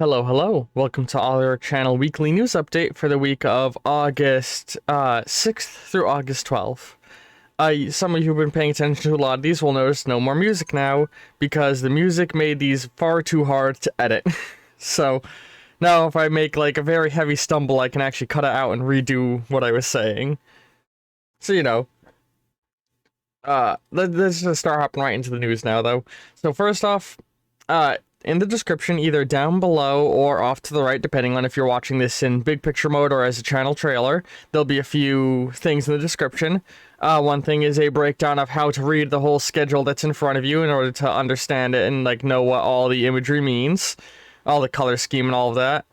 Hello, hello. Welcome to our channel weekly news update for the week of August 6th through August 12th. Some of you who've been paying attention to a lot of these will notice no more music now because the music made these far too hard to edit. So now if I make like a very heavy stumble, I can actually cut it out and redo what I was saying. So, let's just start hopping right into the news now, though. So first off, in the description, either down below or off to the right, depending on if you're watching this in big picture mode or as a channel trailer, there'll be a few things in the description. One thing is a breakdown of how to read the whole schedule that's in front of you in order to understand it and like know what all the imagery means, all the color scheme and all of that.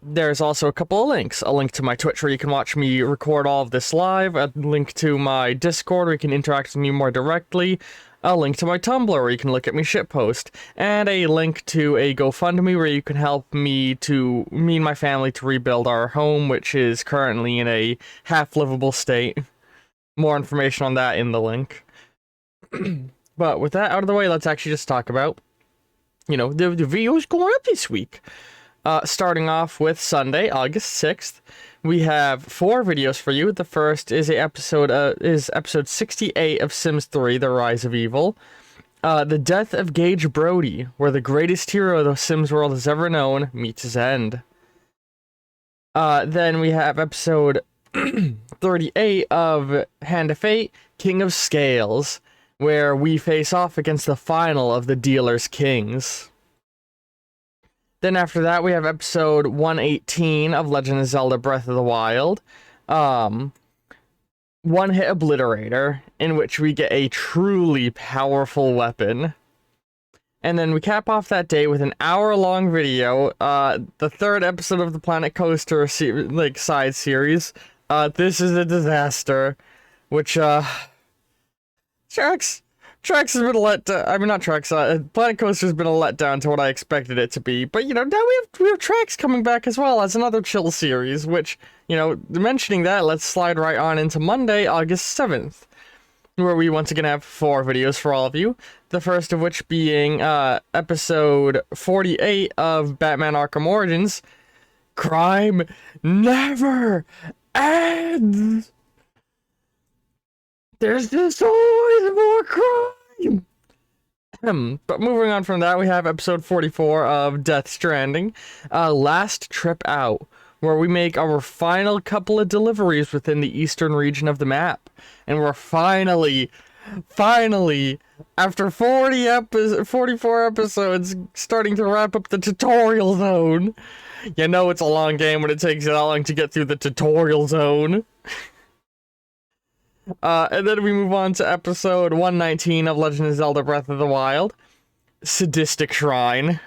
There's also a couple of links. A link to my Twitch where you can watch me record all of this live, a link to my Discord where you can interact with me more directly, a link to my Tumblr where you can look at me shitpost, and a link to a GoFundMe where you can help me and my family to rebuild our home, which is currently in a half-livable state. More information on that in the link. But with that out of the way, let's actually just talk about, the videos going up this week. Starting off with Sunday, August 6th, we have 4 videos for you. The first is episode 68 of Sims 3, The Rise of Evil. The death of Gage Brody, where the greatest hero the Sims world has ever known meets his end. Then we have episode 38 of Hand of Fate, King of Scales, where we face off against the final of the Dealer's Kings. Then after that, we have episode 118 of Legend of Zelda Breath of the Wild, One Hit Obliterator, in which we get a truly powerful weapon. And then we cap off that day with an hour-long video, the third episode of the Planet Coaster side series. This is a disaster, which Trex has been Planet Coaster's been a letdown to what I expected it to be, but, now we have Trex coming back as well as another chill series, which, mentioning that, let's slide right on into Monday, August 7th, where we once again have 4 videos for all of you, the first of which being, episode 48 of Batman Arkham Origins, Crime Never Ends! There's just always more crime! But moving on from that, we have episode 44 of Death Stranding, Last Trip Out, where we make our final couple of deliveries within the eastern region of the map. And we're finally, after 44 episodes, starting to wrap up the tutorial zone. You know it's a long game when it takes you that long to get through the tutorial zone. And then we move on to episode 119 of Legend of Zelda Breath of the Wild, Sadistic Shrine.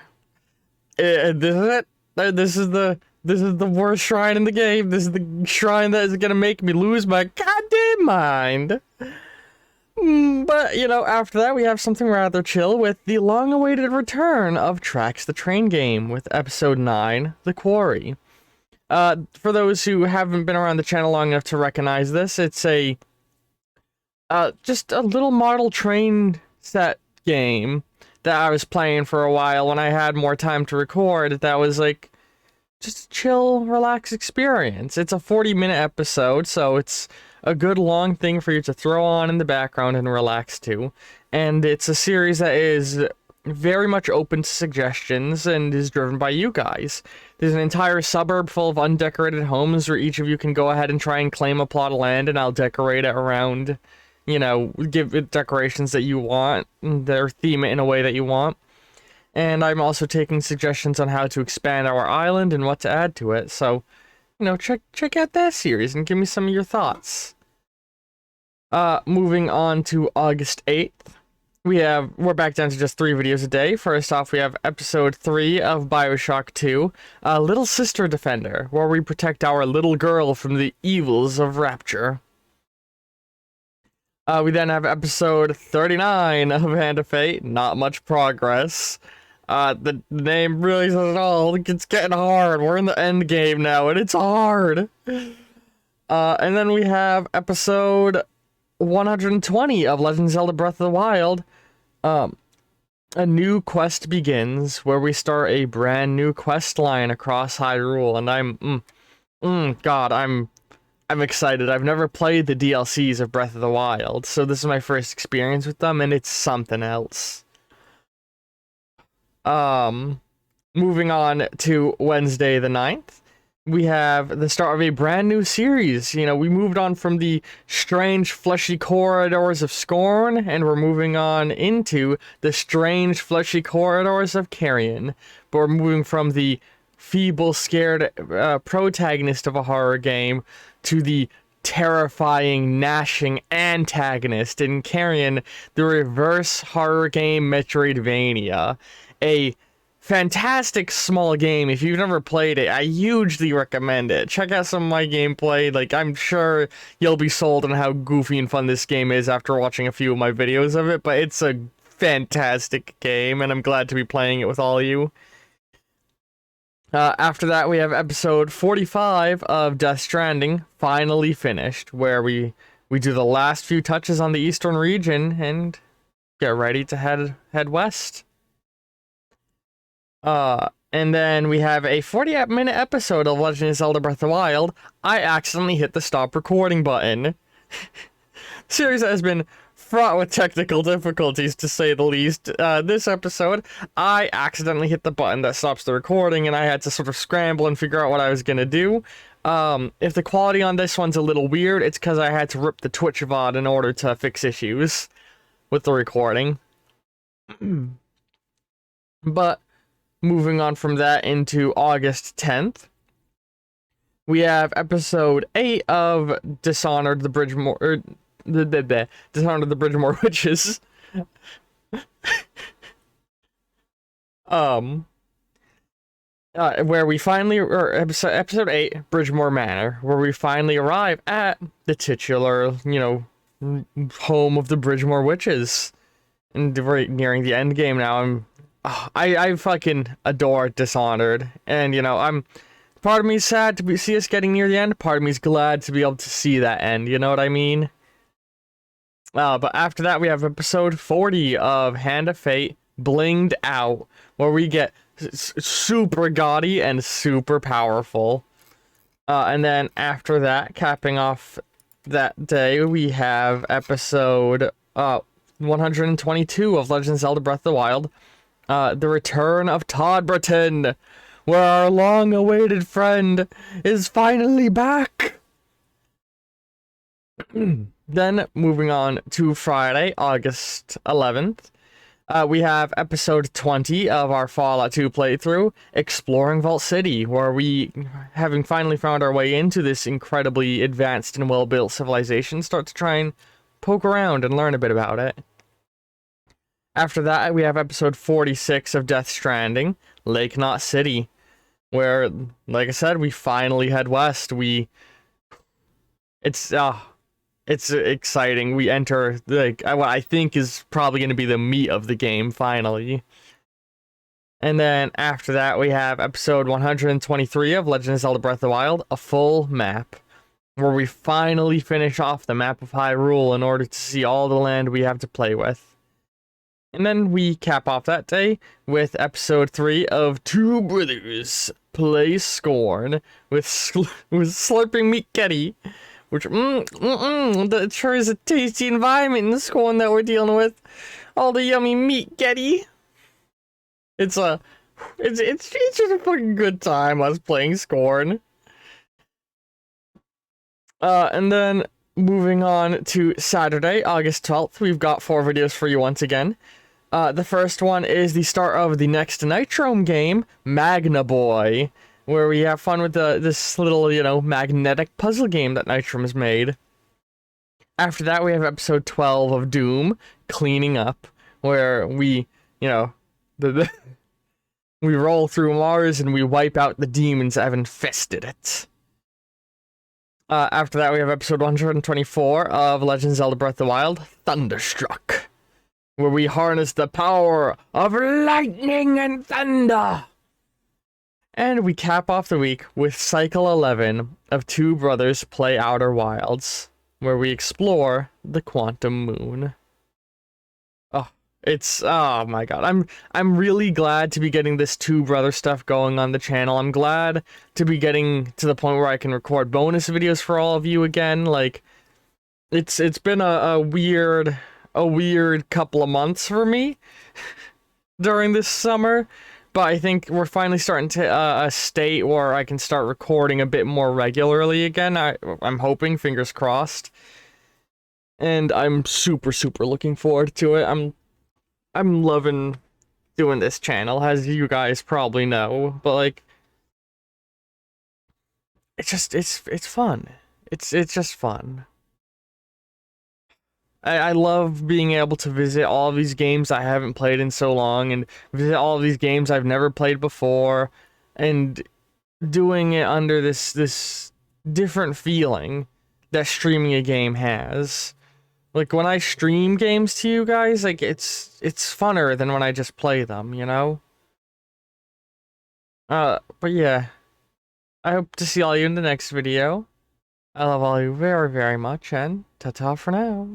This is the worst shrine in the game. This is the shrine that is gonna make me lose my goddamn mind. But, after that we have something rather chill with the long-awaited return of Tracks the Train game with episode 9, The Quarry. For those who haven't been around the channel long enough to recognize this, it's just a little model train set game that I was playing for a while when I had more time to record. That was like just a chill, relaxed experience. It's a 40-minute episode, so it's a good long thing for you to throw on in the background and relax to. And it's a series that is very much open to suggestions and is driven by you guys. There's an entire suburb full of undecorated homes where each of you can go ahead and try and claim a plot of land, and I'll decorate it around, give it decorations that you want, or theme it in a way that you want. And I'm also taking suggestions on how to expand our island and what to add to it, so, check out that series and give me some of your thoughts. Moving on to August 8th, we're back down to just 3 videos a day. First off, we have episode 3 of BioShock 2, Little Sister Defender, where we protect our little girl from the evils of Rapture. We then have episode 39 of Hand of Fate, Not Much Progress. The name really says it all. It's getting hard. We're in the end game now, and it's hard. And then we have episode 120 of Legend of Zelda Breath of the Wild, a new quest begins, where we start a brand new quest line across Hyrule, and God, I'm excited. I've never played the DLCs of Breath of the Wild, so this is my first experience with them, and it's something else. Moving on to Wednesday the 9th, we have the start of a brand new series. You know, we moved on from the strange fleshy corridors of Scorn, and we're moving on into the strange fleshy corridors of Carrion. But we're moving from the feeble, scared protagonist of a horror game to the terrifying, gnashing antagonist in Carrion, the reverse horror game Metroidvania. A fantastic small game. If you've never played it, I hugely recommend it. Check out some of my gameplay. Like, I'm sure you'll be sold on how goofy and fun this game is after watching a few of my videos of it, but it's a fantastic game, and I'm glad to be playing it with all of you. After that, we have episode 45 of Death Stranding, finally finished, where we do the last few touches on the eastern region and get ready to head west. And then we have a 48-minute episode of Legend of Zelda Breath of the Wild. I accidentally hit the stop recording button. The series has been fraught with technical difficulties, to say the least. This episode, I accidentally hit the button that stops the recording, and I had to sort of scramble and figure out what I was gonna do. If the quality on this one's a little weird, it's because I had to rip the Twitch VOD in order to fix issues with the recording. But moving on from that into August 10th, we have episode 8 of Dishonored the Bridgemore... Dishonored the Bridgemore Witches. Where we finally... Or episode 8, Bridgemore Manor, where we finally arrive at the titular, home of the Bridgemore Witches. And we're nearing the end game now. I fucking adore Dishonored, and part of me's sad to see us getting near the end, part of me's glad to be able to see that end, you know what I mean? But after that, we have episode 40 of Hand of Fate, Blinged Out, where we get super gaudy and super powerful. And then after that, capping off that day, we have episode 122 of Legend of Zelda Breath of the Wild, the return of Todd Britton, where our long-awaited friend is finally back. Then, moving on to Friday, August 11th, we have episode 20 of our Fallout 2 playthrough, Exploring Vault City, where we, having finally found our way into this incredibly advanced and well-built civilization, start to try and poke around and learn a bit about it. After that, we have episode 46 of Death Stranding, Lake Knot City, where, like I said, we finally head west. It's exciting. We enter, what I think is probably going to be the meat of the game, finally. And then after that, we have episode 123 of Legend of Zelda Breath of the Wild, a full map, where we finally finish off the map of Hyrule in order to see all the land we have to play with. And then we cap off that day with episode 3 of Two Brothers Play Scorn with Slurping Meat Getty, which, that sure is a tasty environment in the Scorn that we're dealing with. All the yummy meat Getty. It's just a fucking good time us playing Scorn. And then moving on to Saturday, August 12th, we've got 4 videos for you once again. The first one is the start of the next Nitrome game, Magna Boy, where we have fun with this little, magnetic puzzle game that Nitrome has made. After that, we have episode 12 of Doom, Cleaning Up, where we, we roll through Mars and we wipe out the demons that have infested it. After that, we have episode 124 of Legend of Zelda Breath of the Wild, Thunderstruck, where we harness the power of lightning and thunder. And we cap off the week with Cycle 11 of Two Brothers Play Outer Wilds, where we explore the Quantum Moon. Oh, It's oh my god. I'm really glad to be getting this two brother stuff going on the channel. I'm glad to be getting to the point where I can record bonus videos for all of you again. Like it's been a weird couple of months for me during this summer, but I think we're finally starting to a state where I can start recording a bit more regularly again. I'm hoping, fingers crossed. And I'm super super looking forward to it. I'm loving doing this channel, as you guys probably know, but like it's fun. It's just fun. I love being able to visit all of these games I haven't played in so long and visit all of these games I've never played before and doing it under this different feeling that streaming a game has. Like when I stream games to you guys, like it's funner than when I just play them, you know? But yeah, I hope to see all you in the next video. I love all you very, very much, and ta-ta for now.